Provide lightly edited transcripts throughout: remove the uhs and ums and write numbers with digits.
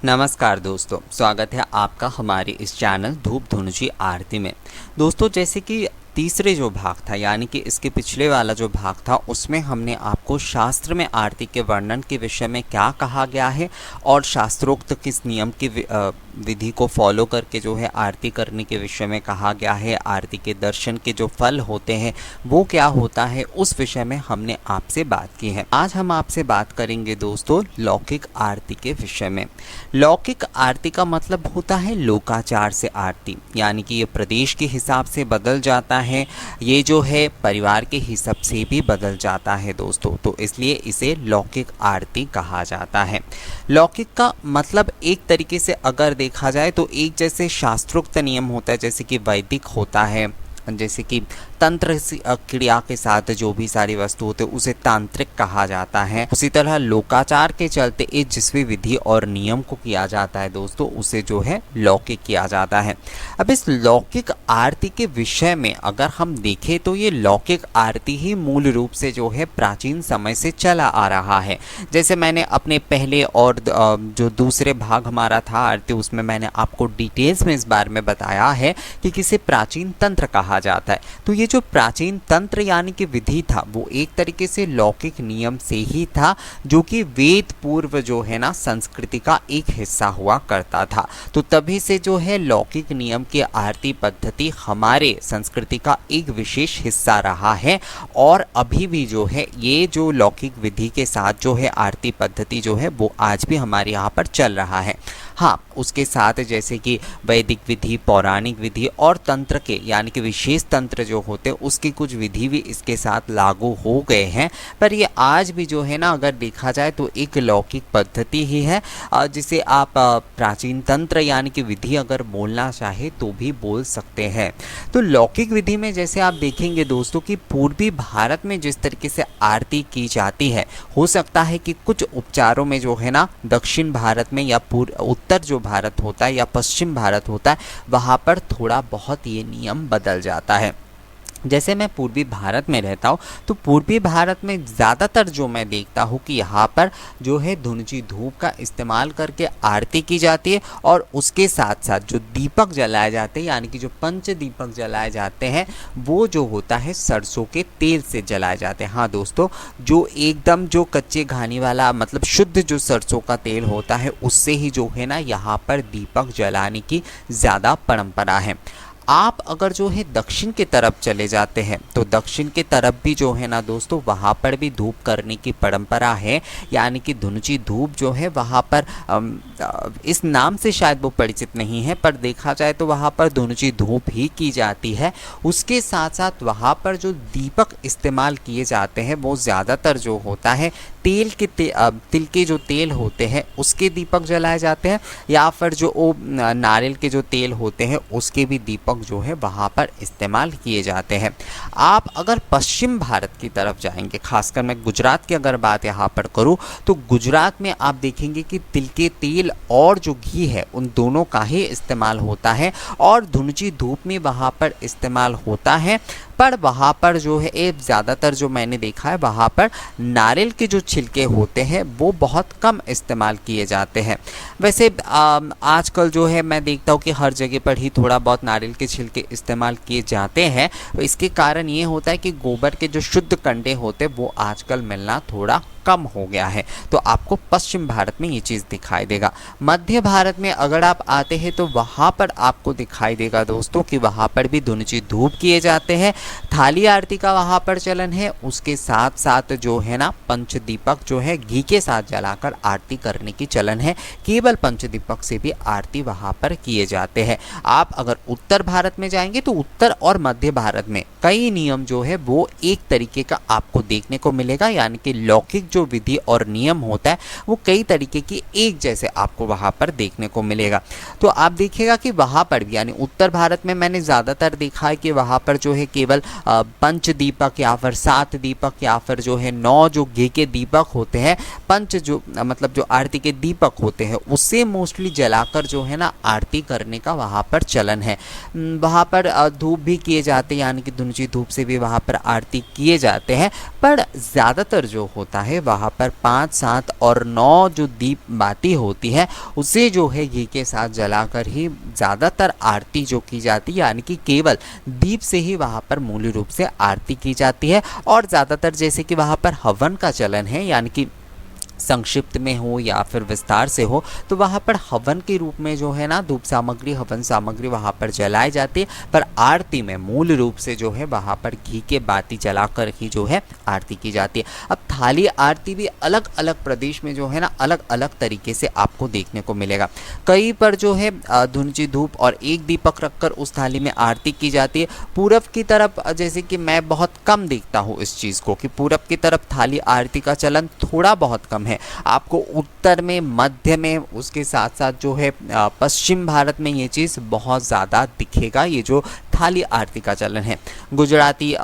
नमस्कार दोस्तों, स्वागत है आपका हमारे इस चैनल धूप धुनुची आरती में। दोस्तों, जैसे कि तीसरे जो भाग था यानी कि इसके पिछले वाला जो भाग था उसमें हमने आपको शास्त्र में आरती के वर्णन के विषय में क्या कहा गया है और शास्त्रोक्त किस नियम की विधि को फॉलो करके जो है आरती करने के विषय में कहा गया है, आरती के दर्शन के जो फल होते हैं वो क्या होता है, उस विषय में हमने आपसे बात की है। आज हम आपसे बात करेंगे दोस्तों लौकिक आरती के विषय में। लौकिक आरती का मतलब होता है लोकाचार से आरती, यानी कि ये प्रदेश के हिसाब से बदल जाता है, ये जो है परिवार के हिसाब से भी बदल जाता है दोस्तों, तो इसलिए इसे लौकिक आरती कहा जाता है। लौकिक का मतलब एक तरीके से अगर देखा जाए तो एक जैसे शास्त्रोक्त नियम होता है, जैसे कि वैदिक होता है, जैसे कि तंत्र क्रिया के साथ जो भी सारी वस्तु होते हैं उसे तांत्रिक कहा जाता है। उसी तरह लोकाचार के चलते इस जिस भी विधि और नियम को किया जाता है दोस्तों उसे जो है लौकिक किया जाता है। अब इस लौकिक आरती के विषय में अगर हम देखें तो ये लौकिक आरती ही मूल रूप से जो है प्राचीन समय से चला आ रहा है। जैसे मैंने अपने पहले और जो दूसरे भाग हमारा था आरती उसमें मैंने आपको डिटेल्स में इस बारे में बताया है कि किसे प्राचीन तंत्र कहा जाता है। तो ये जो प्राचीन तंत्र यानी कि विधि था वो एक तरीके से लौकिक नियम से ही था, जो कि वेद पूर्व जो है ना संस्कृति का एक हिस्सा हुआ करता था। तो तभी से जो है लौकिक नियम की आरती पद्धति हमारे संस्कृति का एक विशेष हिस्सा रहा है और अभी भी जो है ये जो लौकिक विधि के साथ जो है आरती पद्धति जो है वो आज भी हमारे यहाँ पर चल रहा है। हाँ, उसके साथ जैसे कि वैदिक विधि, पौराणिक विधि और तंत्र के यानी कि विशेष तंत्र जो होते हैं उसकी कुछ विधि भी इसके साथ लागू हो गए हैं, पर ये आज भी जो है ना अगर देखा जाए तो एक लौकिक पद्धति ही है, जिसे आप प्राचीन तंत्र यानी कि विधि अगर बोलना चाहे तो भी बोल सकते हैं। तो लौकिक विधि में जैसे आप देखेंगे दोस्तों कि पूर्वी भारत में जिस तरीके से आरती की जाती है, हो सकता है कि कुछ उपचारों में जो है ना दक्षिण भारत में या उत्तर जो भारत होता है या पश्चिम भारत होता है वहाँ पर थोड़ा बहुत ये नियम बदल जाता है। जैसे मैं पूर्वी भारत में रहता हूँ तो पूर्वी भारत में ज़्यादातर जो मैं देखता हूँ कि यहाँ पर जो है धुनुची धूप का इस्तेमाल करके आरती की जाती है और उसके साथ साथ जो दीपक जलाए जाते हैं यानी कि जो पंच दीपक जलाए जाते हैं वो जो होता है सरसों के तेल से जलाए जाते हैं। हाँ दोस्तों, जो एकदम जो कच्चे घानी वाला मतलब शुद्ध जो सरसों का तेल होता है उससे ही जो है ना यहाँ पर दीपक जलाने की ज़्यादा परंपरा है। आप अगर जो है दक्षिण की तरफ चले जाते हैं तो दक्षिण की तरफ भी जो है ना दोस्तों वहाँ पर भी धूप करने की परंपरा है, यानी कि धुनुची धूप जो है वहाँ पर इस नाम से शायद वो परिचित नहीं है, पर देखा जाए तो वहाँ पर धुनुची धूप ही की जाती है। उसके साथ साथ वहाँ पर जो दीपक इस्तेमाल किए जाते हैं वो ज़्यादातर जो होता है तिल के जो तेल होते हैं उसके दीपक जलाए जाते हैं, या फिर जो नारियल के जो तेल होते हैं उसके भी दीपक जो है वहाँ पर इस्तेमाल किए जाते हैं। आप अगर पश्चिम भारत की तरफ जाएंगे, खासकर मैं गुजरात की अगर बात यहाँ पर करूँ तो गुजरात में आप देखेंगे कि तिल के तेल और जो घी है उन दोनों का ही इस्तेमाल होता है और धुनुची धूप में वहाँ पर इस्तेमाल होता है। पर वहाँ पर जो है एक ज़्यादातर जो मैंने देखा है वहाँ पर नारियल के जो छिलके होते हैं वो बहुत कम इस्तेमाल किए जाते हैं। वैसे आजकल जो है मैं देखता हूँ कि हर जगह पर ही थोड़ा बहुत नारियल के छिलके इस्तेमाल किए जाते हैं। तो इसके कारण ये होता है कि गोबर के जो शुद्ध कंडे होते हैं वो आजकल मिलना थोड़ा कम हो गया है। तो आपको पश्चिम भारत में ये चीज़ दिखाई देगा। मध्य भारत में अगर आप आते हैं तो वहाँ पर आपको दिखाई देगा दोस्तों कि वहाँ पर भी धुनुची धूप किए जाते हैं, थाली आरती का वहाँ पर चलन है। उसके साथ साथ जो है ना पंच दीपक जो है घी के साथ जलाकर आरती करने की चलन है, केवल पंच दीपक से भी आरती वहाँ पर किए जाते हैं। आप अगर उत्तर भारत में जाएंगे तो उत्तर और मध्य भारत में कई नियम जो है वो एक तरीके का आपको देखने को मिलेगा, यानी कि लौकिक जो विधि और नियम होता है वो कई तरीके की एक जैसे आपको वहाँ पर देखने को मिलेगा। तो आप देखिएगा कि वहाँ पर भी यानी उत्तर भारत में मैंने ज़्यादातर देखा है कि वहाँ पर जो है केवल पंच दीपक या फिर 7 दीपक या फिर जो है 9 जो घी के दीपक होते हैं, पंच जो मतलब जो आरती के दीपक होते हैं उससे मोस्टली जलाकर जो है ना आरती करने का वहाँ पर चलन है। वहाँ पर धूप भी किए जाते हैं, यानी कि धुनुची धूप से भी वहाँ पर आरती किए जाते हैं, पर ज़्यादातर जो होता है वहाँ पर 5, 7 और 9 जो दीप बाती होती है उसे जो है घी के साथ जलाकर ही ज़्यादातर आरती जो की जाती है, यानी कि केवल दीप से ही वहाँ पर मूल रूप से आरती की जाती है। और ज़्यादातर जैसे कि वहाँ पर हवन का चलन है, यानी कि संक्षिप्त में हो या फिर विस्तार से हो, तो वहाँ पर हवन के रूप में जो है ना धूप सामग्री, हवन सामग्री वहाँ पर जलाई जाती है। पर आरती में मूल रूप से जो है वहाँ पर घी के बाती जलाकर ही जो है आरती की जाती है। अब थाली आरती भी अलग अलग प्रदेश में जो है ना अलग अलग तरीके से आपको देखने को मिलेगा। कई पर जो है धुंजी धूप और एक दीपक रखकर उस थाली में आरती की जाती है। पूरब की तरफ जैसे कि मैं बहुत कम देखता हूँ इस चीज़ को कि पूरब की तरफ थाली आरती का चलन थोड़ा बहुत कम है। आपको उत्तर में, मध्य में, उसके साथ साथ जो है पश्चिम भारत में ये चीज़ बहुत ज़्यादा दिखेगा, ये जो थाली आरती का चलन है। गुजराती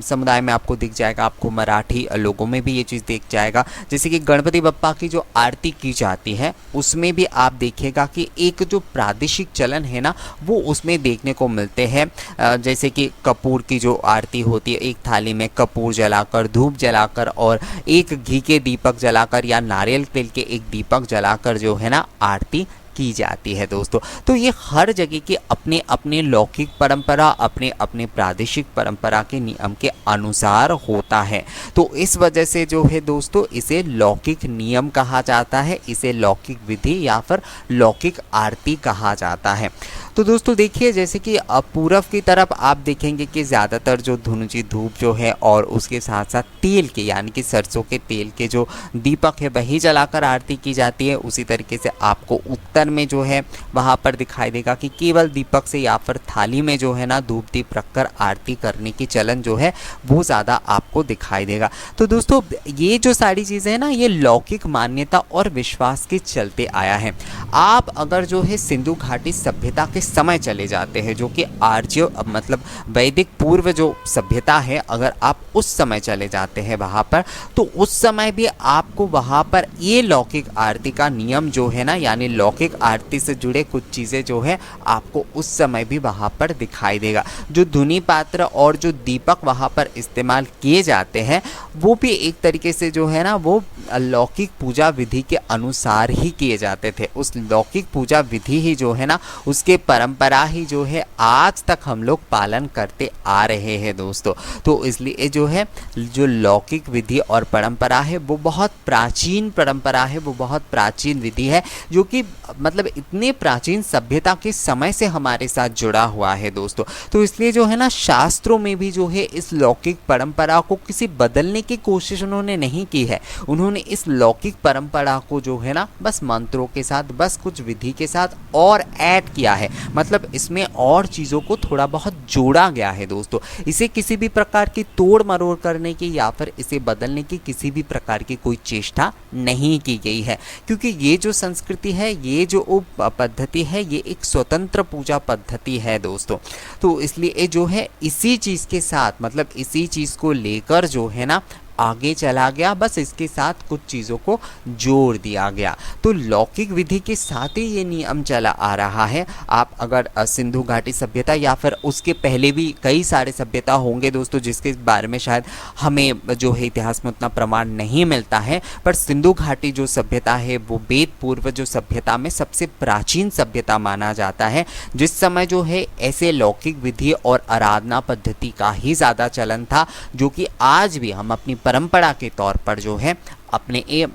समुदाय में आपको दिख जाएगा, आपको मराठी लोगों में भी ये चीज़ दिख जाएगा। जैसे कि गणपति बप्पा की जो आरती की जाती है उसमें भी आप देखिएगा कि एक जो प्रादेशिक चलन है ना वो उसमें देखने को मिलते हैं। जैसे कि कपूर की जो आरती होती है, एक थाली में कपूर जलाकर, धूप जलाकर और एक घी के दीपक जलाकर या नारियल तेल के एक दीपक जलाकर जो है ना आरती की जाती है दोस्तों। तो ये हर जगह की अपने अपने लौकिक परंपरा, अपने अपने प्रादेशिक परंपरा के नियम के अनुसार होता है। तो इस वजह से जो है दोस्तों इसे लौकिक नियम कहा जाता है, इसे लौकिक विधि या फिर लौकिक आरती कहा जाता है। तो दोस्तों देखिए, जैसे कि पूरब की तरफ आप देखेंगे कि ज़्यादातर जो धुनुची धूप जो है और उसके साथ साथ तेल के, यानी कि सरसों के तेल के जो दीपक है वही जलाकर आरती की जाती है। उसी तरीके से आपको उत्तर में जो है वहाँ पर दिखाई देगा कि केवल दीपक से या फिर थाली में जो है ना धूप दीप रखकर आरती करने की चलन जो है वो ज़्यादा आपको दिखाई देगा। तो दोस्तों ये जो सारी चीज़ें हैं ना ये लौकिक मान्यता और विश्वास के चलते आया है। आप अगर जो है सिंधु घाटी सभ्यता के समय चले जाते हैं, जो कि आर्य मतलब वैदिक पूर्व जो सभ्यता है, अगर आप उस समय चले जाते हैं वहाँ पर, तो उस समय भी आपको वहाँ पर ये लौकिक आरती का नियम जो है ना, यानी लौकिक आरती से जुड़े कुछ चीज़ें जो है आपको उस समय भी वहाँ पर दिखाई देगा। जो धुनी पात्र और जो दीपक वहाँ पर इस्तेमाल किए जाते हैं वो भी एक तरीके से जो है ना वो लौकिक पूजा विधि के अनुसार ही किए जाते थे। उस लौकिक पूजा विधि ही जो है ना उसके परंपरा ही जो है आज तक हम लोग पालन करते आ रहे हैं दोस्तों। तो इसलिए जो है जो लौकिक विधि और परंपरा है वो बहुत प्राचीन परंपरा है, वो बहुत प्राचीन विधि है, जो कि मतलब इतने प्राचीन सभ्यता के समय से हमारे साथ जुड़ा हुआ है दोस्तों। तो इसलिए जो है ना शास्त्रों में भी जो है इस लौकिक परंपरा को किसी बदलने की कोशिश उन्होंने नहीं की है। उन्होंने इस लौकिक परंपरा को जो है ना बस मंत्रों के साथ, बस कुछ विधि के साथ और ऐड किया है, मतलब इसमें और चीज़ों को थोड़ा बहुत जोड़ा गया है दोस्तों। इसे किसी भी प्रकार की तोड़ मरोड़ करने की या फिर इसे बदलने की किसी भी प्रकार की कोई चेष्टा नहीं की गई है, क्योंकि ये जो संस्कृति है, ये जो पद्धति है, ये एक स्वतंत्र पूजा पद्धति है दोस्तों। तो इसलिए जो है इसी चीज़ के साथ, मतलब इसी चीज़ को लेकर जो है ना आगे चला गया, बस इसके साथ कुछ चीज़ों को जोड़ दिया गया। तो लौकिक विधि के साथ ही ये नियम चला आ रहा है। आप अगर सिंधु घाटी सभ्यता या फिर उसके पहले भी कई सारे सभ्यता होंगे दोस्तों जिसके बारे में शायद हमें जो है इतिहास में उतना प्रमाण नहीं मिलता है, पर सिंधु घाटी जो सभ्यता है वो वेद पूर्व जो सभ्यता में सबसे प्राचीन सभ्यता माना जाता है, जिस समय जो है ऐसे लौकिक विधि और आराधना पद्धति का ही ज़्यादा चलन था, जो कि आज भी हम अपनी परंपरा के तौर पर जो है अपने ये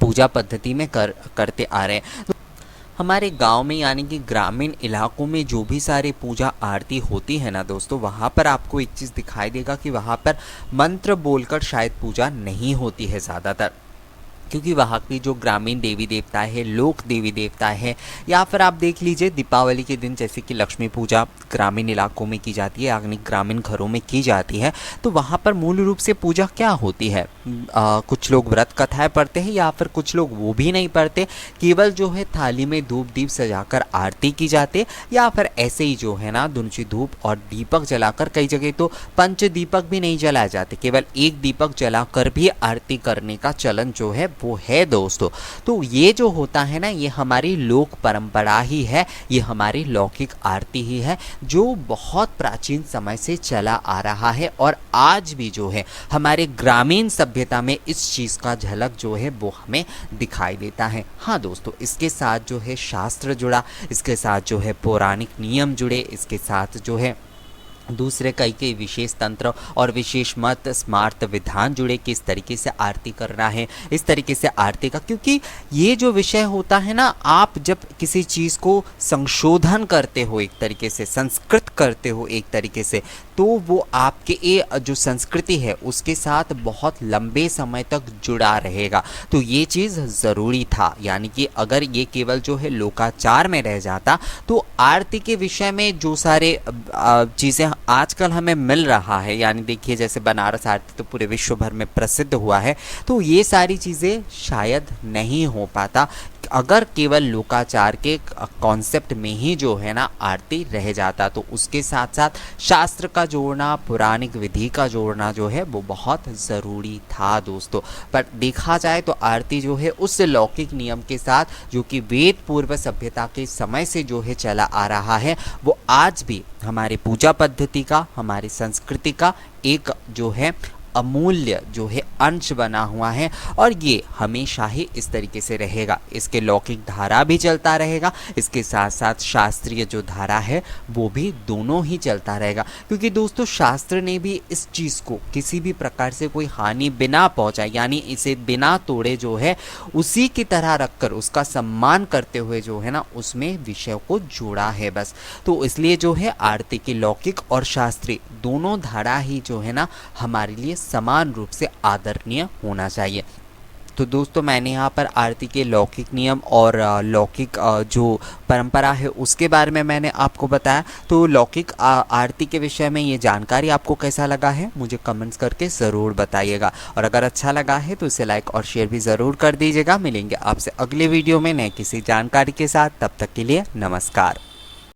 पूजा पद्धति में करते आ रहे हैं। हमारे गांव में यानी कि ग्रामीण इलाकों में जो भी सारे पूजा आरती होती है ना दोस्तों, वहाँ पर आपको एक चीज़ दिखाई देगा कि वहाँ पर मंत्र बोलकर शायद पूजा नहीं होती है ज़्यादातर, क्योंकि वहाँ की जो ग्रामीण देवी देवता है, लोक देवी देवता है, या फिर आप देख लीजिए दीपावली के दिन जैसे कि लक्ष्मी पूजा ग्रामीण इलाकों में की जाती है, यानी ग्रामीण घरों में की जाती है, तो वहाँ पर मूल रूप से पूजा क्या होती है, कुछ लोग व्रत कथाएं पढ़ते हैं या फिर कुछ लोग वो भी नहीं पढ़ते, केवल जो है थाली में धूप दीप सजाकर आरती की जाती, या फिर ऐसे ही जो है ना धुनुची धूप और दीपक जलाकर, कई जगह तो पंच दीपक भी नहीं जलाए जाते, केवल एक दीपक जलाकर भी आरती करने का चलन जो है वो है दोस्तों। तो ये जो होता है ना ये हमारी लोक परंपरा ही है, ये हमारी लौकिक आरती ही है, जो बहुत प्राचीन समय से चला आ रहा है और आज भी जो है हमारे ग्रामीण सभ्यता सभ्यता में इस चीज़ का झलक जो है वो हमें दिखाई देता है। हाँ दोस्तों, इसके साथ जो है शास्त्र जुड़ा, इसके साथ जो है पौराणिक नियम जुड़े, इसके साथ जो है दूसरे कई विशेष तंत्र और विशेष मत स्मार्त विधान जुड़े कि इस तरीके से आरती करना है, इस तरीके से आरती का, क्योंकि ये जो विषय होता है ना, आप जब किसी चीज़ को संशोधन करते हो, एक तरीके से संस्कृत करते हो एक तरीके से, तो वो आपके ये जो संस्कृति है उसके साथ बहुत लंबे समय तक जुड़ा रहेगा। तो ये चीज़ ज़रूरी था, यानी कि अगर ये केवल जो है लोकाचार में रह जाता तो आरती के विषय में जो सारे चीज़ें आजकल हमें मिल रहा है, यानी देखिए जैसे बनारस आरती तो पूरे विश्व भर में प्रसिद्ध हुआ है, तो ये सारी चीज़ें शायद नहीं हो पाता अगर केवल लोकाचार के कॉन्सेप्ट में ही जो है ना आरती रह जाता। तो उसके साथ साथ शास्त्र का जोड़ना, पौराणिक विधि का जोड़ना जो है वो बहुत ज़रूरी था दोस्तों। पर देखा जाए तो आरती जो है उस लौकिक नियम के साथ जो कि वेद पूर्व सभ्यता के समय से जो है चला आ रहा है, वो आज भी हमारी पूजा पद्धति का, हमारी संस्कृति का एक जो है अमूल्य जो है अंश बना हुआ है, और ये हमेशा ही इस तरीके से रहेगा। इसके लौकिक धारा भी चलता रहेगा, इसके साथ साथ शास्त्रीय जो धारा है वो भी दोनों ही चलता रहेगा, क्योंकि दोस्तों शास्त्र ने भी इस चीज़ को किसी भी प्रकार से कोई हानि बिना पहुंचाए, यानी इसे बिना तोड़े जो है उसी की तरह रखकर उसका सम्मान करते हुए जो है ना उसमें विषय को जोड़ा है बस। तो इसलिए जो है आरती की लौकिक और शास्त्रीय दोनों धारा ही जो है ना हमारे लिए समान रूप से आदरणीय होना चाहिए। तो दोस्तों मैंने यहाँ पर आरती के लौकिक नियम और लौकिक जो परंपरा है उसके बारे में मैंने आपको बताया। तो लौकिक आरती के विषय में ये जानकारी आपको कैसा लगा है मुझे कमेंट्स करके ज़रूर बताइएगा, और अगर अच्छा लगा है तो इसे लाइक और शेयर भी ज़रूर कर दीजिएगा। मिलेंगे आपसे अगले वीडियो में नए किसी जानकारी के साथ, तब तक के लिए नमस्कार।